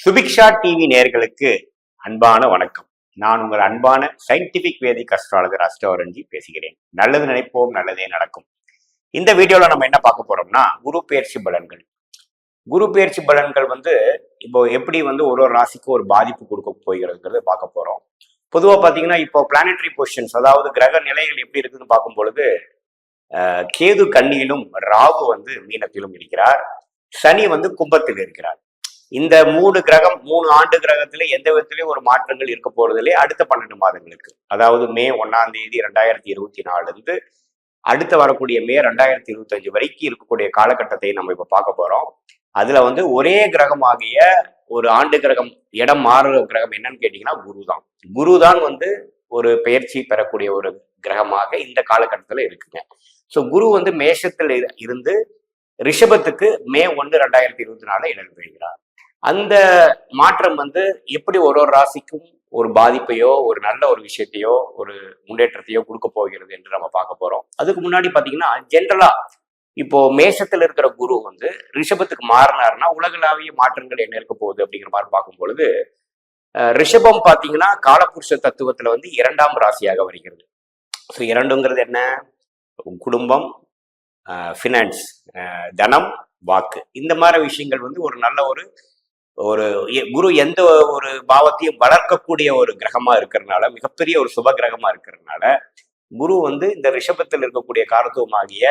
Subiksha TV நேயர்களுக்கு அன்பான வணக்கம். நான் உங்கள் அன்பான சயின்டிபிக் வேதிக் அஸ்ட்ராலஜர் அஸ்ட்ரோரஞ்சி பேசுகிறேன். நல்லது நினைப்போம், நல்லதே நடக்கும். இந்த வீடியோல நம்ம என்ன பார்க்க போறோம்னா, குரு பெயர்ச்சி பலன்கள். குரு பெயர்ச்சி பலன்கள் இப்போ எப்படி ஒரு ஒரு ராசிக்கும் ஒரு பாதிப்பு கொடுக்க போகிறதுங்கிறத பார்க்க போறோம். பொதுவா பாத்தீங்கன்னா இப்போ பிளானட்டரி பொசிஷன்ஸ், அதாவது கிரக நிலைகள் எப்படி இருக்குன்னு பார்க்கும் பொழுது கேது கன்னியிலும், ராகு மீனத்திலும் இருக்கிறார், சனி கும்பத்தில் இருக்கிறார். இந்த 3 கிரகம் 3 ஆண்டு கிரகத்துல எந்த விதத்திலையும் ஒரு மாற்றங்கள் இருக்க போறதில்லை அடுத்த 12 மாதங்களுக்கு. அதாவது மே 1ஆம் தேதி 2024 இருந்து அடுத்து வரக்கூடிய மே 2025 வரைக்கும் இருக்கக்கூடிய காலகட்டத்தை நம்ம இப்ப பார்க்க போறோம். அதுல ஒரே கிரகமாகிய ஒரு ஆண்டு கிரகம் இடம் மாறுற கிரகம் என்னன்னு கேட்டீங்கன்னா குருதான். குருதான் ஒரு பெயர்ச்சி பெறக்கூடிய ஒரு கிரகமாக இந்த காலகட்டத்துல இருக்குங்க. ஸோ குரு மேஷத்துல இருந்து ரிஷபத்துக்கு மே 1, 2024 இடம்பெறுகிறார். அந்த மாற்றம் எப்படி ஒரு ஒரு ராசிக்கும் ஒரு பாதிப்பையோ ஒரு நல்ல ஒரு விஷயத்தையோ ஒரு முன்னேற்றத்தையோ கொடுக்க போகிறது என்று நம்ம பார்க்க போறோம். அதுக்கு முன்னாடி பாத்தீங்கன்னா ஜென்ரலா இப்போ மேஷத்துல இருக்கிற குரு ரிஷபத்துக்கு மாறினாருன்னா உலகளாவிய மாற்றங்கள் என்ன இருக்க போகுது அப்படிங்கிற மாதிரி பார்க்கும் பொழுது ரிஷபம் பாத்தீங்கன்னா காலபுருஷ தத்துவத்துல 2ஆம் ராசியாக வருகிறது. ஸோ 2ங்கிறது என்ன? குடும்பம், ஃபினான்ஸ், தனம், வாக்கு, இந்த மாதிரி விஷயங்கள் ஒரு நல்ல ஒரு குரு எந்த ஒரு பாவத்தையும் வளர்க்கக்கூடிய ஒரு கிரகமா இருக்கிறதுனால, மிகப்பெரிய ஒரு சுப கிரகமா இருக்கிறதுனால குரு இந்த ரிஷபத்தில் இருக்கக்கூடிய காரத்துவமாகிய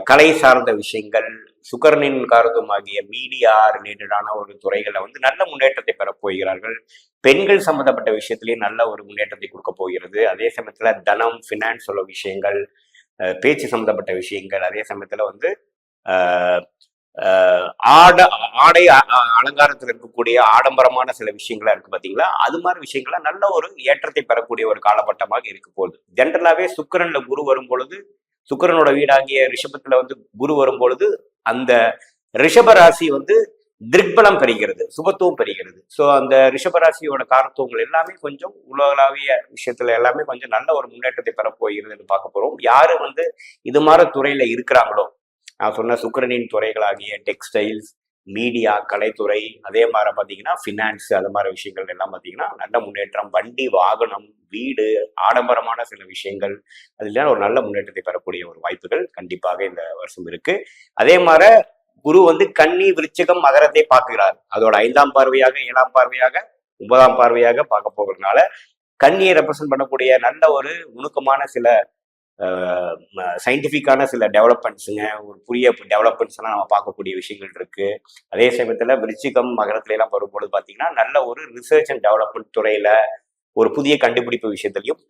கலை சார்ந்த விஷயங்கள், சுக்கரனின் காரத்துவமாகிய மீடியா ரிலேட்டடான ஒரு துறைகளை நல்ல முன்னேற்றத்தை பெற போகிறார்கள். பெண்கள் சம்பந்தப்பட்ட விஷயத்திலேயே நல்ல ஒரு முன்னேற்றத்தை கொடுக்க போகிறது. அதே சமயத்துல தனம், ஃபினான்ஸ் உள்ள விஷயங்கள், பேச்சு சம்பந்தப்பட்ட விஷயங்கள், அதே சமயத்துல ஆடை அலங்காரத்தில் இருக்கக்கூடிய ஆடம்பரமான சில விஷயங்களா இருக்கு பாத்தீங்களா, அது மாதிரி விஷயங்கள்லாம் நல்ல ஒரு ஏற்றத்தை பெறக்கூடிய ஒரு காலகட்டமாக இருக்க போகுது. ஜென்ரலாவே சுக்கிரன்ல குரு வரும் பொழுது, சுக்கிரனோட வீடாகிய ரிஷபத்துல குரு வரும் பொழுது அந்த ரிஷப ராசி திக்பலம் பெறுகிறது, சுபத்துவம் பெறுகிறது. ஸோ அந்த ரிஷபராசியோட காரத்துவங்கள் எல்லாமே கொஞ்சம் உலகளாவிய விஷயத்துல எல்லாமே கொஞ்சம் நல்ல ஒரு முன்னேற்றத்தை பெற போகிறதுன்னு பார்க்க போறோம். யாரு இது மாதிரி துறையில இருக்கிறாங்களோ, நான் சொன்ன சுக்கிரனின் துறைகளாகிய டெக்ஸ்டைல்ஸ், மீடியா, கலைத்துறை, அதே மாதிரி பார்த்தீங்கன்னா ஃபினான்ஸ், அது மாதிரி விஷயங்கள் எல்லாம் பார்த்தீங்கன்னா நல்ல முன்னேற்றம். வண்டி, வாகனம், வீடு, ஆடம்பரமான சில விஷயங்கள், அதுல ஒரு நல்ல முன்னேற்றத்தை பெறக்கூடிய ஒரு வாய்ப்புகள் கண்டிப்பாக இந்த வருஷம் இருக்கு. அதே மாதிரி குரு கன்னி, விருச்சிகம், மகரத்தை பார்க்கிறார். அதோட 5ஆம் பார்வையாக, 7ஆம் பார்வையாக, 9ஆம் பார்வையாக பார்க்க போகிறதுனால கன்னியை ரெப்ரசென்ட் பண்ணக்கூடிய நல்ல ஒரு நுணுக்கமான சில சயின்டிஃபிக்கான சில டெவலப்மெண்ட்ஸுங்க, ஒரு புதிய டெவலப்மெண்ட்ஸ் எல்லாம் நம்ம பார்க்கக்கூடிய விஷயங்கள் இருக்கு. அதே சமயத்துல விருச்சிகம், மகரத்துல எல்லாம் வரும்பொழுது பாத்தீங்கன்னா நல்ல ஒரு ரிசர்ச் அண்ட் டெவலப்மெண்ட் துறையில ஒரு புதிய கண்டுபிடிப்பு விஷயத்திலையும்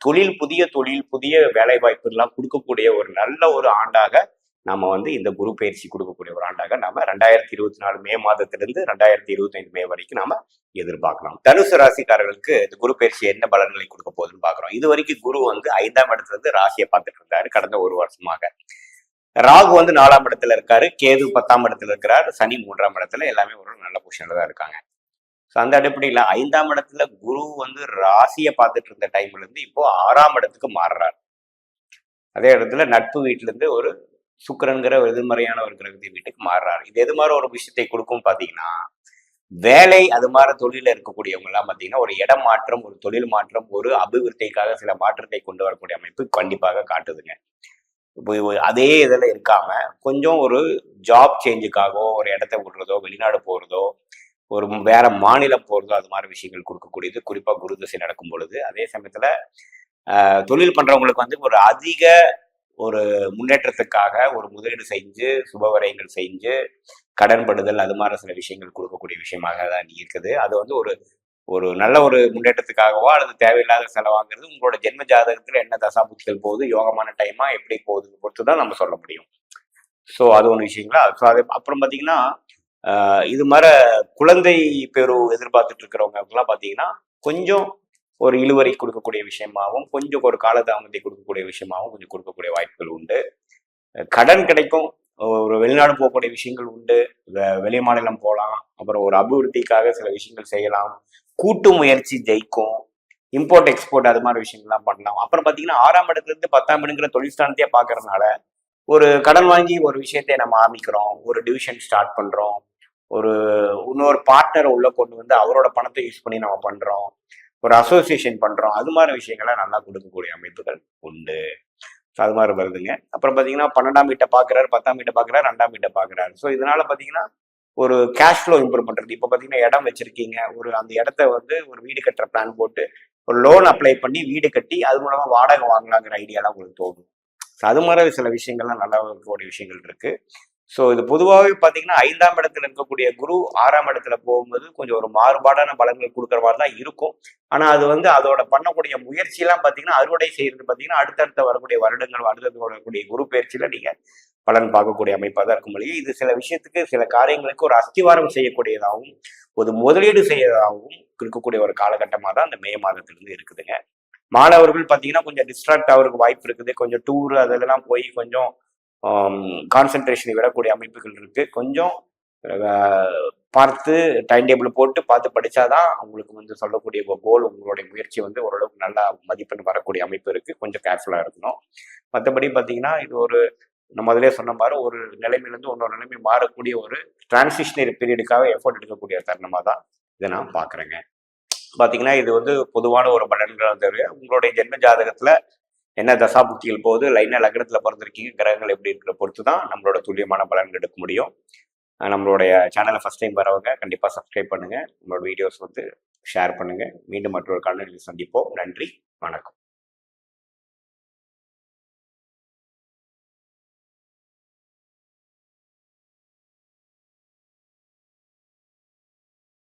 புதிய தொழில், புதிய வேலை வாய்ப்பு எல்லாம் கொடுக்கக்கூடிய ஒரு நல்ல ஒரு ஆண்டாக நாம இந்த குரு பயிற்சி கொடுக்கக்கூடிய ஒரு ஆண்டாக நாம 2024 மே மாதத்திலிருந்து 2025 மே வரைக்கும் நாம எதிர்பார்க்கலாம். தனுசு ராசிக்காரர்களுக்கு இந்த குரு பயிற்சி என்ன பலன்களை கொடுக்க போகுதுன்னு பாக்குறோம். இது வரைக்கும் குரு 5ஆம் இடத்துல இருந்து ராசியை பார்த்துட்டு இருந்தாரு கடந்த ஒரு வருஷமாக. ராகு 4ஆம் இடத்துல இருக்காரு, கேது 10ஆம் இடத்துல இருக்கிறார், சனி 3ஆம் இடத்துல, எல்லாமே ஒரு நல்ல பொசிஷன்ல தான் இருக்காங்க. ஸோ அந்த அடிப்படையில 5ஆம் இடத்துல குரு ராசியை பார்த்துட்டு இருந்த டைம்ல இருந்து இப்போ 6ஆம் இடத்துக்கு மாறுறாரு. அதே இடத்துல நட்பு வீட்டுல இருந்து ஒரு சுக்கிரன்கிற ஒரு எதிர்மறையான ஒரு கிரகத்தின் வீட்டுக்கு மாறுறாரு. இது எது மாதிரி ஒரு விஷயத்தை கொடுக்கும் பாத்தீங்கன்னா, வேலை, அது மாதிரி தொழில இருக்கக்கூடியவங்க எல்லாம் பாத்தீங்கன்னா ஒரு இடம் மாற்றம், ஒரு தொழில் மாற்றம், ஒரு அபிவிருத்திக்காக சில மாற்றத்தை கொண்டு வரக்கூடிய அமைப்பு கண்டிப்பாக காட்டுதுங்க. இப்போ அதே இதுல இருக்காம கொஞ்சம் ஒரு ஜாப் சேஞ்சுக்காகவோ, ஒரு இடத்த விடுறதோ, வெளிநாடு போறதோ, ஒரு வேற மாநிலம் போறதோ, அது மாதிரி விஷயங்கள் கொடுக்கக்கூடியது குறிப்பா குரு திசை நடக்கும் பொழுது. அதே சமயத்துல தொழில் பண்றவங்களுக்கு ஒரு அதிக ஒரு முன்னேற்றத்துக்காக ஒரு முதலீடு செஞ்சு, சுபவரைகள் செஞ்சு, கடன்படுதல், அது மாதிரி சில விஷயங்கள் கொடுக்கக்கூடிய விஷயமாக தான் இருக்குது. அது ஒரு ஒரு நல்ல ஒரு முன்னேற்றத்துக்காகவோ அல்லது தேவையில்லாத செலவாங்கிறது உங்களோட ஜென்ம ஜாதகத்துல என்ன தசாபுத்திகள் போகுது, யோகமான டைமா எப்படி போகுதுன்னு பொறுத்து தான் நம்ம சொல்ல முடியும். ஸோ அது ஒன்று விஷயங்களா. ஸோ அது அப்புறம் பார்த்தீங்கன்னா இது மாதிரி குழந்தை பேரு எதிர்பார்த்துட்டு இருக்கிறவங்க எல்லாம் பார்த்தீங்கன்னா கொஞ்சம் ஒரு இழுவரை கொடுக்கக்கூடிய விஷயமாகவும், கொஞ்சம் ஒரு காலதாமத்தை கொடுக்கக்கூடிய விஷயமாகவும் கொஞ்சம் கொடுக்கக்கூடிய வாய்ப்புகள் உண்டு. கடன் கிடைக்கும், ஒரு வெளிநாடு போகக்கூடிய விஷயங்கள் உண்டு, வெளி மாநிலம் போகலாம், அப்புறம் ஒரு அபிவிருத்திக்காக சில விஷயங்கள் செய்யலாம், கூட்டு முயற்சி ஜெயிக்கும், இம்போர்ட் எக்ஸ்போர்ட், அது மாதிரி விஷயங்கள்லாம் பண்ணலாம். அப்புறம் பார்த்தீங்கன்னா 6ஆம் இடத்துல இருந்து 10ஆம் இடங்கிற தொழில்ஸ்தானத்தையே பார்க்கறதுனால ஒரு கடன் வாங்கி ஒரு விஷயத்தை நம்ம ஆரம்பிக்கிறோம், ஒரு டிவிஷன் ஸ்டார்ட் பண்றோம், ஒரு இன்னொரு பார்ட்னரை உள்ள கொண்டு வந்து அவரோட பணத்தை யூஸ் பண்ணி நம்ம பண்றோம், ஒரு அசோசியேஷன் பண்றோம், அது மாதிரி விஷயங்களை நல்லா கொடுக்கக்கூடிய அமைப்புகள் உண்டு. அது மாதிரி வருதுங்க. அப்புறம் பார்த்தீங்கன்னா 12ஆம் வீட்டை பார்க்குறாரு, 10ஆம் வீட்டை பார்க்குறாரு, 2ஆம் வீட்டை பார்க்குறாரு. ஸோ இதனால பார்த்தீங்கன்னா ஒரு கேஷ் ஃப்ளோ இம்ப்ரூவ் பண்றது. இப்போ பார்த்தீங்கன்னா இடம் வச்சிருக்கீங்க, ஒரு அந்த இடத்த வந்து ஒரு வீடு கட்டுற பிளான் போட்டு ஒரு லோன் அப்ளை பண்ணி வீடு கட்டி அது மூலமா வாடகை வாங்கலாங்கிற ஐடியாலாம் உங்களுக்கு தோணும். அது மாதிரி சில விஷயங்கள்லாம் நல்லா இருக்கக்கூடிய விஷயங்கள் இருக்கு. ஸோ இது பொதுவாகவே பார்த்தீங்கன்னா 5ஆம் இடத்துல இருக்கக்கூடிய குரு 6ஆம் இடத்துல போகும்போது கொஞ்சம் ஒரு மாறுபாடான பலன்கள் கொடுக்குற மாதிரி தான் இருக்கும். ஆனால் அது வந்து அதோட பண்ணக்கூடிய முயற்சியெல்லாம் பார்த்தீங்கன்னா அறுவடை செய்யறது பார்த்தீங்கன்னா அடுத்தடுத்த வரக்கூடிய வருடங்கள் அடுத்தடுத்து வரக்கூடிய குரு பயிற்சியில் நீங்கள் பலன் பார்க்கக்கூடிய அமைப்பாக தான் இருக்கும் இல்லையா. இது சில விஷயத்துக்கு சில காரியங்களுக்கு ஒரு அஸ்திவாரம் செய்யக்கூடியதாகவும் ஒரு முதலீடு செய்யறதாகவும் இருக்கக்கூடிய ஒரு காலகட்டமாக தான் அந்த மே மாதத்திலிருந்து இருக்குதுங்க. மாணவர்கள் பார்த்தீங்கன்னா கொஞ்சம் டிஸ்ட்ராக்ட் ஆகிறதுக்கு வாய்ப்பு இருக்குது. கொஞ்சம் டூர் அதெல்லாம் போய் கொஞ்சம் கான்சென்ட்ரேஷனை விடக்கூடிய அமைப்புகள் இருக்கு. கொஞ்சம் பார்த்து டைம் டேபிள் போட்டு பார்த்து படிச்சாதான் உங்களுக்கு வந்து சொல்லக்கூடிய கோல் உங்களுடைய முயற்சி வந்து ஓரளவுக்கு நல்லா மதிப்பெண் வரக்கூடிய அமைப்பு இருக்கு. கொஞ்சம் கேர்ஃபுல்லா இருக்கணும். மற்றபடி பார்த்தீங்கன்னா இது ஒரு நம்ம அதிலே சொன்ன மாதிரி ஒரு நிலைமையிலேருந்து இன்னொரு நிலைமை மாறக்கூடிய ஒரு டிரான்சிஷனரி பீரியடுக்காக எஃபோர்ட் எடுக்கக்கூடிய தருணமாக தான் இதை நான் பார்க்குறேங்க. பார்த்தீங்கன்னா இது வந்து பொதுவான ஒரு பலன்கள் தவிர உங்களுடைய ஜென்ம ஜாதகத்தில் என்ன தசாபுக்திகள் போகுது, லைனா லக்னத்தில் பிறந்திருக்கீங்க, கிரகங்கள் எப்படி இருக்கிற பொறுத்து தான் நம்மளோட துல்லியமான பலன்கள் எடுக்க முடியும். நம்மளுடைய சேனலை ஃபஸ்ட் டைம் வரவங்க கண்டிப்பாக சப்ஸ்கிரைப் பண்ணுங்கள், நம்மளோட வீடியோஸ் வந்து ஷேர் பண்ணுங்கள். மீண்டும் மற்றொரு காணொலியில் சந்திப்போம். நன்றி, வணக்கம்.